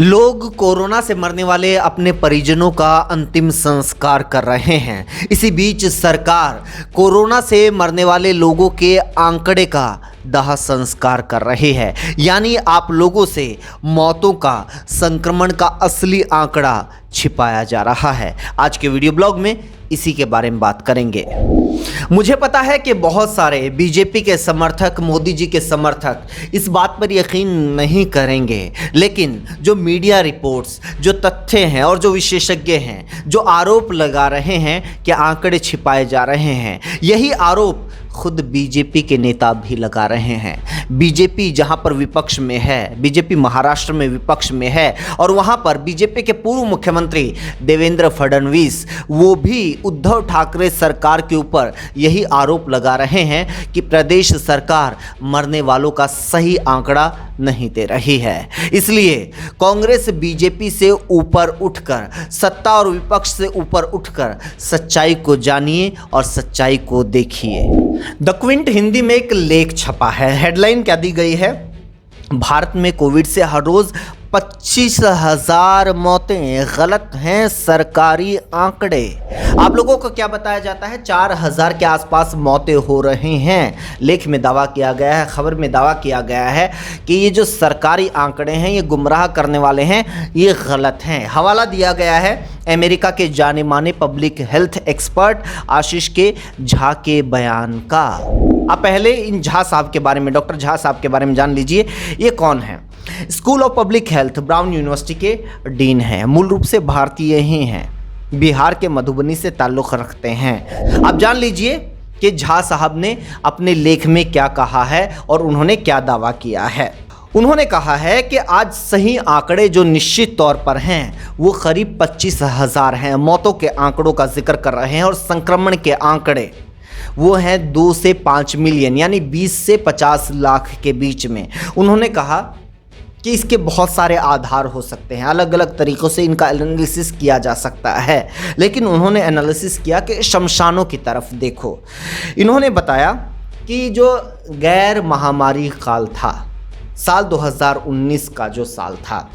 लोग कोरोना से मरने वाले अपने परिजनों का अंतिम संस्कार कर रहे हैं। इसी बीच सरकार कोरोना से मरने वाले लोगों के आंकड़े का दाह संस्कार कर रही है, यानी आप लोगों से मौतों का, संक्रमण का असली आंकड़ा छिपाया जा रहा है। आज के वीडियो ब्लॉग में इसी के बारे में बात करेंगे। मुझे पता है कि बहुत सारे बीजेपी के समर्थक, मोदी जी के समर्थक इस बात पर यकीन नहीं करेंगे, लेकिन जो मीडिया रिपोर्ट्स, जो तथ्य हैं और जो विशेषज्ञ हैं, जो आरोप लगा रहे हैं कि आंकड़े छिपाए जा रहे हैं, यही आरोप खुद बीजेपी के नेता भी लगा रहे हैं। बीजेपी जहां पर विपक्ष में है, बीजेपी महाराष्ट्र में विपक्ष में है और वहां पर बीजेपी के पूर्व मुख्यमंत्री देवेंद्र फडणवीस वो भी उद्धव ठाकरे सरकार के ऊपर यही आरोप लगा रहे हैं कि प्रदेश सरकार मरने वालों का सही आंकड़ा नहीं दे रही है। इसलिए कांग्रेस बीजेपी से ऊपर उठकर, सत्ता और विपक्ष से ऊपर उठकर सच्चाई को जानिए और सच्चाई को देखिए। द क्विंट हिंदी में एक लेख छपा है। हेडलाइन क्या दी गई है? भारत में कोविड से हर रोज 25,000 मौतें, गलत हैं सरकारी आंकड़े। आप लोगों को क्या बताया जाता है? 4,000 के आसपास मौतें हो रही हैं। लेख में दावा किया गया है, खबर में दावा किया गया है कि ये जो सरकारी आंकड़े हैं ये गुमराह करने वाले हैं, ये गलत हैं। हवाला दिया गया है अमेरिका के जाने माने पब्लिक हेल्थ एक्सपर्ट आशीष के झा के बयान का। आप पहले इन झा साहब के बारे में, डॉक्टर झा साहब के बारे में जान लीजिए। ये कौन है? School of public health, brown university के डीन हैं। मूल रूप से भारतीय ही हैं, बिहार के मधुबनी से ताल्लुक़ रखते हैं। आप जान लीजिए कि झा साहब ने अपने लेख में क्या कहा है और उन्होंने क्या दावा किया है। उन्होंने कहा है कि आज सही आंकड़े जो निश्चित तौर पर हैं वो करीब 25,000 हैं। मौतों के आंकड़ों का जिक्र कर रहे हैं और संक्रमण के आंकड़े वो हैं 2 से 5 मिलियन, यानी 20 से 50 लाख के बीच में। उन्होंने कहा कि इसके बहुत सारे आधार हो सकते हैं, अलग अलग तरीक़ों से इनका एनालिसिस किया जा सकता है, लेकिन उन्होंने एनालिसिस किया कि शमशानों की तरफ देखो। इन्होंने बताया कि जो गैर महामारी काल था, साल 2019 का जो साल था,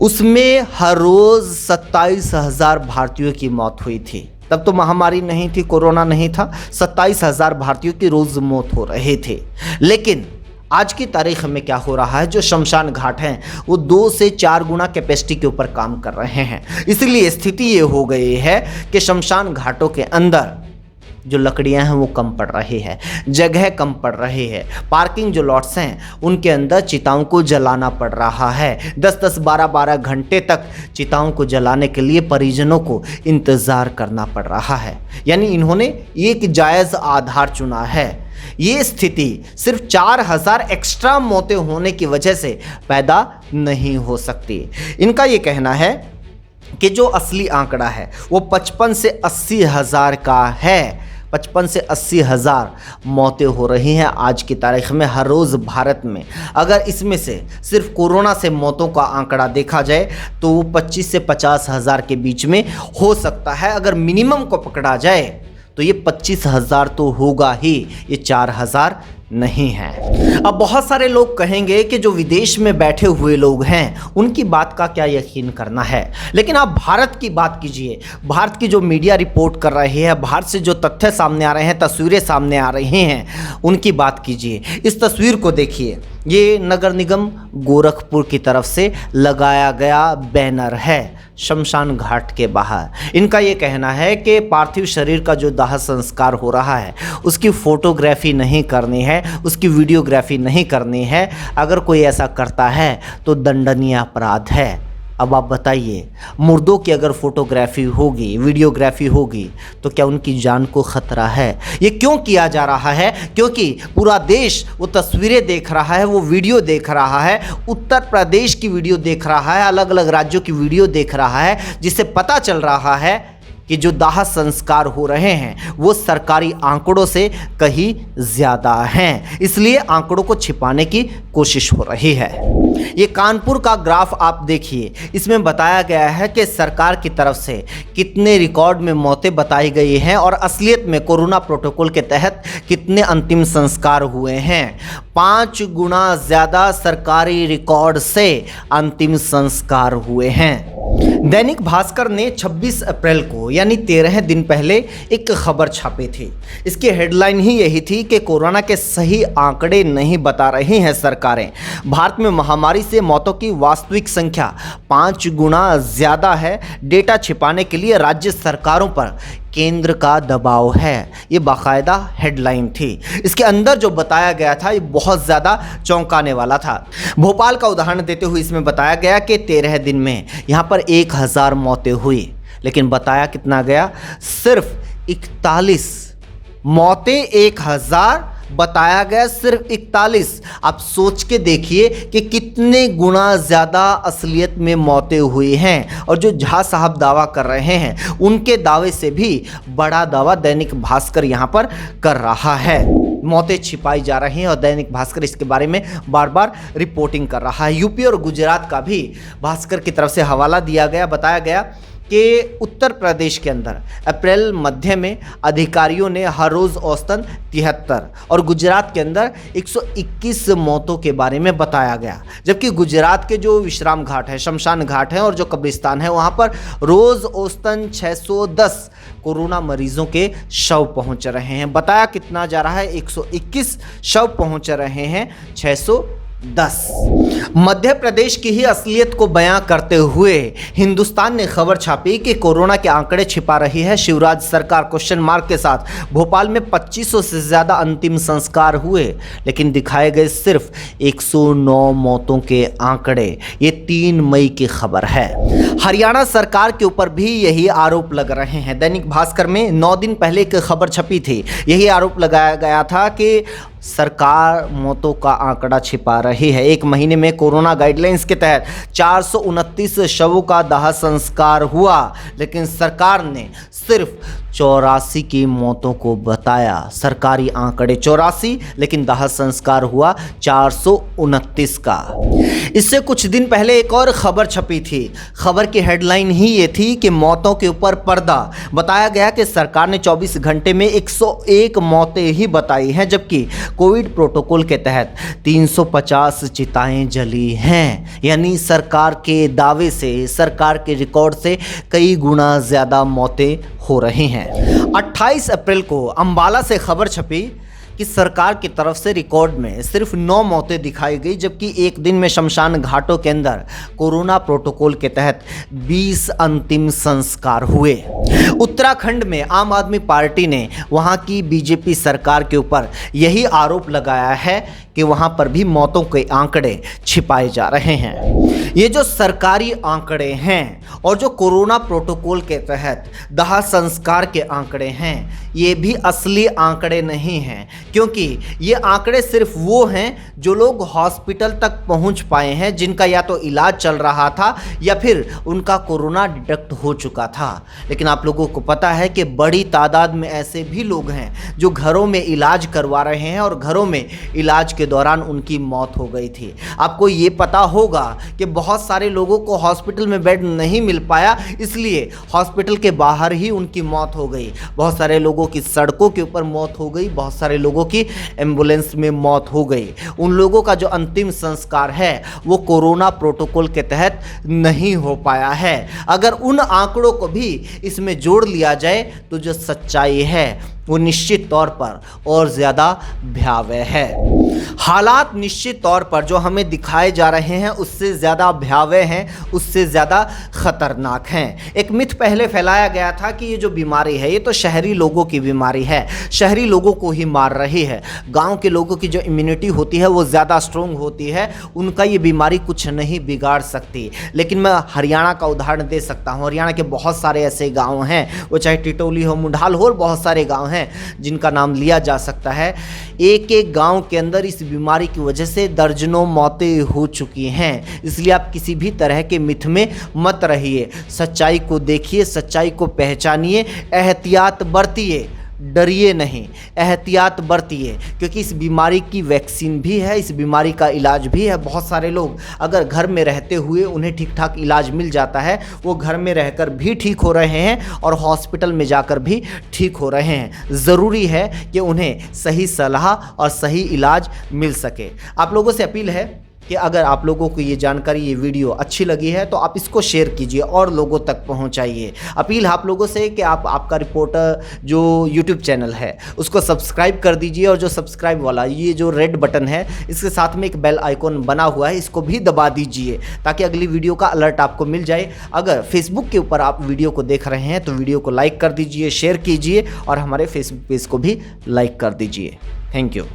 उसमें हर रोज़ 27,000 भारतीयों की मौत हुई थी। तब तो महामारी नहीं थी, कोरोना नहीं था। 27,000 भारतीयों की रोज़ मौत हो रहे थे। लेकिन आज की तारीख में क्या हो रहा है? जो शमशान घाट हैं वो 2 से 4 गुना कैपेसिटी के ऊपर काम कर रहे हैं। इसलिए स्थिति ये हो गई है कि शमशान घाटों के अंदर जो लकड़ियां हैं वो कम पड़ रही है, जगह कम पड़ रही है। पार्किंग जो लॉट्स हैं उनके अंदर चिताओं को जलाना पड़ रहा है। 10-10, 12-12 घंटे तक चिताओं को जलाने के लिए परिजनों को इंतज़ार करना पड़ रहा है। यानी इन्होंने एक जायज़ आधार चुना है। ये स्थिति सिर्फ 4,000 एक्स्ट्रा मौतें होने की वजह से पैदा नहीं हो सकती। इनका ये कहना है कि जो असली आंकड़ा है वो 55 से 80,000 का है। 55 से 80,000 मौतें हो रही हैं आज की तारीख में हर रोज़ भारत में। अगर इसमें से सिर्फ कोरोना से मौतों का आंकड़ा देखा जाए तो वो 25 से 50,000 के बीच में हो सकता है। अगर मिनिमम को पकड़ा जाए तो ये 25,000 तो होगा ही, ये 4,000 नहीं है। अब बहुत सारे लोग कहेंगे कि जो विदेश में बैठे हुए लोग हैं उनकी बात का क्या यकीन करना है, लेकिन आप भारत की बात कीजिए। भारत की जो मीडिया रिपोर्ट कर रही है, भारत से जो तथ्य सामने आ रहे हैं, तस्वीरें सामने आ रही हैं, उनकी बात कीजिए। इस तस्वीर को देखिए, ये नगर निगम गोरखपुर की तरफ से लगाया गया बैनर है शमशान घाट के बाहर। इनका ये कहना है कि पार्थिव शरीर का जो दाह संस्कार हो रहा है उसकी फ़ोटोग्राफी नहीं करनी है, उसकी वीडियोग्राफी नहीं करनी है। अगर कोई ऐसा करता है तो दंडनीय अपराध है। अब आप बताइए, मुर्दों की अगर फोटोग्राफी होगी, वीडियोग्राफी होगी तो क्या उनकी जान को ख़तरा है? ये क्यों किया जा रहा है? क्योंकि पूरा देश वो तस्वीरें देख रहा है, वो वीडियो देख रहा है, उत्तर प्रदेश की वीडियो देख रहा है, अलग अलग राज्यों की वीडियो देख रहा है, जिससे पता चल रहा है कि जो दाह संस्कार हो रहे हैं वो सरकारी आंकड़ों से कहीं ज़्यादा हैं, इसलिए आंकड़ों को छिपाने की कोशिश हो रही है। ये कानपुर का ग्राफ आप देखिए, इसमें बताया गया है कि सरकार की तरफ से कितने रिकॉर्ड में मौतें बताई गई हैं और असलियत में कोरोना प्रोटोकॉल के तहत कितने अंतिम संस्कार हुए हैं। 5 गुना ज़्यादा सरकारी रिकॉर्ड से अंतिम संस्कार हुए हैं। दैनिक भास्कर ने 26 अप्रैल को यानी 13 दिन पहले एक खबर छापी थी। इसकी हेडलाइन ही यही थी कि कोरोना के सही आंकड़े नहीं बता रही हैं सरकारें। भारत में महामारी से मौतों की वास्तविक संख्या 5 गुना ज़्यादा है। डेटा छिपाने के लिए राज्य सरकारों पर केंद्र का दबाव है, ये बाकायदा हेडलाइन थी। इसके अंदर जो बताया गया था ये बहुत ज़्यादा चौंकाने वाला था। भोपाल का उदाहरण देते हुए इसमें बताया गया कि 13 दिन में यहाँ पर 1000 मौतें हुई, लेकिन बताया कितना गया, सिर्फ 41 मौतें। 1000 बताया गया सिर्फ 41। आप सोच के देखिए कि कितने गुना ज़्यादा असलियत में मौतें हुई हैं। और जो झा साहब दावा कर रहे हैं उनके दावे से भी बड़ा दावा दैनिक भास्कर यहाँ पर कर रहा है। मौतें छिपाई जा रही हैं और दैनिक भास्कर इसके बारे में बार बार रिपोर्टिंग कर रहा है। यूपी और गुजरात का भी भास्कर की तरफ से हवाला दिया गया। बताया गया कि उत्तर प्रदेश के अंदर अप्रैल मध्य में अधिकारियों ने हर रोज़ औसतन 73 और गुजरात के अंदर 121 मौतों के बारे में बताया गया। जबकि गुजरात के जो विश्राम घाट है, शमशान घाट है और जो कब्रिस्तान है वहाँ पर रोज़ औसतन 610 कोरोना मरीजों के शव पहुँच रहे हैं। बताया कितना जा रहा है, 121 शव पहुँच रहे हैं, 610। मध्य प्रदेश की ही असलियत को बयां करते हुए हिंदुस्तान ने खबर छापी कि कोरोना के आंकड़े छिपा रही है शिवराज सरकार क्वेश्चन मार्क के साथ। भोपाल में 2500 से ज़्यादा अंतिम संस्कार हुए, लेकिन दिखाए गए सिर्फ 109 मौतों के आंकड़े। ये 3 मई की खबर है। हरियाणा सरकार के ऊपर भी यही आरोप लग रहे हैं। दैनिक भास्कर में 9 दिन पहले एक खबर छपी थी। यही आरोप लगाया गया था कि सरकार मौतों का आंकड़ा छिपा रही है। एक महीने में कोरोना गाइडलाइंस के तहत 429 शवों का दाह संस्कार हुआ, लेकिन सरकार ने सिर्फ 84 की मौतों को बताया। सरकारी आंकड़े 84, लेकिन दाह संस्कार हुआ 429 का। इससे कुछ दिन पहले एक और खबर छपी थी। खबर की हेडलाइन ही ये थी कि मौतों के ऊपर पर्दा। बताया गया कि सरकार ने 24 घंटे में 101 मौतें ही बताई हैं, जबकि कोविड प्रोटोकॉल के तहत 350 चिताएं जली हैं। यानी सरकार के दावे से, सरकार के रिकॉर्ड से कई गुना ज़्यादा मौतें हो रही हैं। 28 अप्रैल को अंबाला से खबर छपी कि सरकार की तरफ से रिकॉर्ड में सिर्फ 9 मौतें दिखाई गई, जबकि एक दिन में शमशान घाटों के अंदर कोरोना प्रोटोकॉल के तहत 20 अंतिम संस्कार हुए। उत्तराखंड में आम आदमी पार्टी ने वहां की बीजेपी सरकार के ऊपर यही आरोप लगाया है कि वहां पर भी मौतों के आंकड़े छिपाए जा रहे हैं। ये जो सरकारी आंकड़े हैं और जो कोरोना प्रोटोकॉल के तहत दाह संस्कार के आंकड़े हैं, ये भी असली आंकड़े नहीं हैं, क्योंकि ये आंकड़े सिर्फ वो हैं जो लोग हॉस्पिटल तक पहुंच पाए हैं, जिनका या तो इलाज चल रहा था या फिर उनका कोरोना डिटेक्ट हो चुका था। लेकिन आप लोगों को पता है कि बड़ी तादाद में ऐसे भी लोग हैं जो घरों में इलाज करवा रहे हैं और घरों में इलाज के दौरान उनकी मौत हो गई थी। आपको ये पता होगा कि बहुत सारे लोगों को हॉस्पिटल में बेड नहीं मिल पाया, इसलिए हॉस्पिटल के बाहर ही उनकी मौत हो गई। बहुत सारे लोगों की सड़कों के ऊपर मौत हो गई, बहुत सारे लोगों की एम्बुलेंस में मौत हो गई। उन लोगों का जो अंतिम संस्कार है वो कोरोना प्रोटोकॉल के तहत नहीं हो पाया है। अगर उन आंकड़ों को भी इसमें जोड़ लिया जाए तो जो सच्चाई है वो निश्चित तौर पर और ज़्यादा भयावह है। हालात निश्चित तौर पर जो हमें दिखाए जा रहे हैं उससे ज़्यादा भयावह हैं, उससे ज़्यादा ख़तरनाक हैं। एक मिथ पहले फैलाया गया था कि ये जो बीमारी है ये तो शहरी लोगों की बीमारी है, शहरी लोगों को ही मार रही है। गांव के लोगों की जो इम्यूनिटी होती है वो ज़्यादा स्ट्रोंग होती है, उनका ये बीमारी कुछ नहीं बिगाड़ सकती। लेकिन मैं हरियाणा का उदाहरण दे सकता हूँ। हरियाणा के बहुत सारे ऐसे गाँव हैं, वो चाहे टिटोली हो, मुंडाल हो, और बहुत सारे गाँव हैं हैं जिनका नाम लिया जा सकता है। एक एक गांव के अंदर इस बीमारी की वजह से दर्जनों मौतें हो चुकी हैं। इसलिए आप किसी भी तरह के मिथ में मत रहिए, सच्चाई को देखिए, सच्चाई को पहचानिए, एहतियात बरतिए, डरिए नहीं, एहतियात बरतिए, क्योंकि इस बीमारी की वैक्सीन भी है, इस बीमारी का इलाज भी है। बहुत सारे लोग अगर घर में रहते हुए उन्हें ठीक ठाक इलाज मिल जाता है, वो घर में रहकर भी ठीक हो रहे हैं और हॉस्पिटल में जाकर भी ठीक हो रहे हैं। ज़रूरी है कि उन्हें सही सलाह और सही इलाज मिल सके। आप लोगों से अपील है कि अगर आप लोगों को ये जानकारी, ये वीडियो अच्छी लगी है तो आप इसको शेयर कीजिए और लोगों तक पहुंचाइए। अपील है आप लोगों से कि आप आपका रिपोर्टर जो यूट्यूब चैनल है उसको सब्सक्राइब कर दीजिए, और जो सब्सक्राइब वाला ये जो रेड बटन है इसके साथ में एक बेल आइकॉन बना हुआ है, इसको भी दबा दीजिए ताकि अगली वीडियो का अलर्ट आपको मिल जाए। अगर फेसबुक के ऊपर आप वीडियो को देख रहे हैं तो वीडियो को लाइक कर दीजिए, शेयर कीजिए और हमारे फेसबुक पेज को भी लाइक कर दीजिए। Thank you.